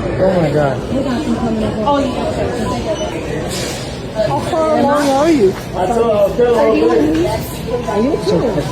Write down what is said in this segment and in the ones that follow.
Oh my god. How far along are you? Are you too?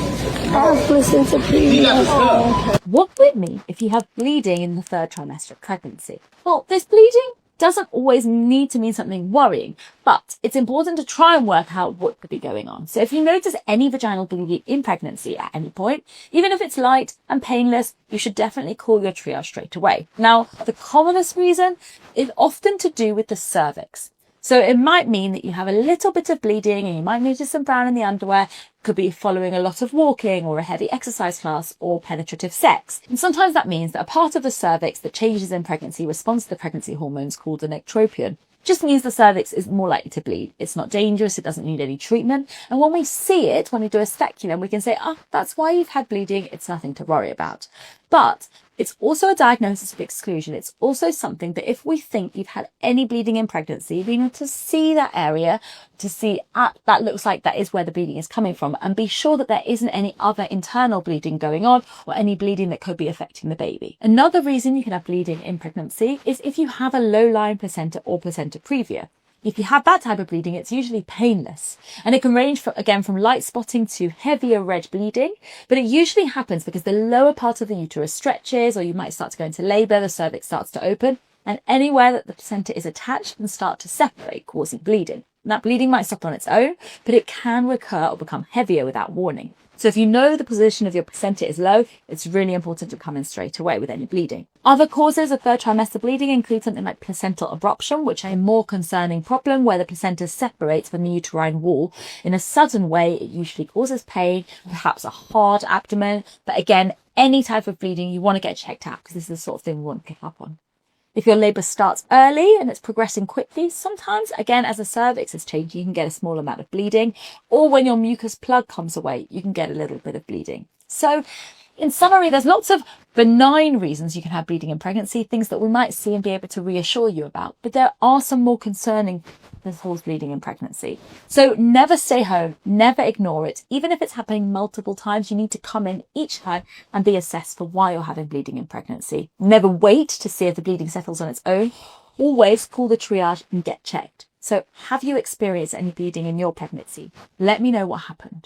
Placenta previa. What would mean if you have bleeding in the third trimester of pregnancy? Well, this bleeding doesn't always need to mean something worrying, but it's important to try and work out what could be going on. So if you notice any vaginal bleeding in pregnancy at any point, even if it's light and painless, you should definitely call your triage straight away. Now, the commonest reason is often to do with the cervix. So it might mean that you have a little bit of bleeding and you might notice some brown in the underwear. Could be following a lot of walking or a heavy exercise class or penetrative sex. And sometimes that means that a part of the cervix that changes in pregnancy responds to the pregnancy hormones called an ectropion. Just means the cervix is more likely to bleed. It's not dangerous. It doesn't need any treatment. And when we see it, when we do a speculum, we can say, that's why you've had bleeding. It's nothing to worry about. But it's also a diagnosis of exclusion. It's also something that if we think you've had any bleeding in pregnancy, we need to see that area to see that looks like that is where the bleeding is coming from, and be sure that there isn't any other internal bleeding going on or any bleeding that could be affecting the baby. Another reason you can have bleeding in pregnancy is if you have a low-lying placenta or placenta previa. If you have that type of bleeding, it's usually painless, and it can range from light spotting to heavier red bleeding, but it usually happens because the lower part of the uterus stretches, or you might start to go into labour, the cervix starts to open, and anywhere that the placenta is attached can start to separate, causing bleeding. And that bleeding might stop on its own, but it can recur or become heavier without warning. So if you know the position of your placenta is low, it's really important to come in straight away with any bleeding. Other causes of third trimester bleeding include something like placental abruption, which is a more concerning problem where the placenta separates from the uterine wall in a sudden way. It usually causes pain, perhaps a hard abdomen. But again, any type of bleeding, you want to get checked out because this is the sort of thing we want to pick up on. If your labour starts early and it's progressing quickly, sometimes, again, as the cervix is changing, you can get a small amount of bleeding. Or when your mucus plug comes away, you can get a little bit of bleeding. So in summary, there's lots of benign reasons you can have bleeding in pregnancy, things that we might see and be able to reassure you about. But there are some more concerning this whole bleeding in pregnancy. So never stay home, never ignore it. Even if it's happening multiple times, you need to come in each time and be assessed for why you're having bleeding in pregnancy. Never wait to see if the bleeding settles on its own. Always call the triage and get checked. So have you experienced any bleeding in your pregnancy? Let me know what happened.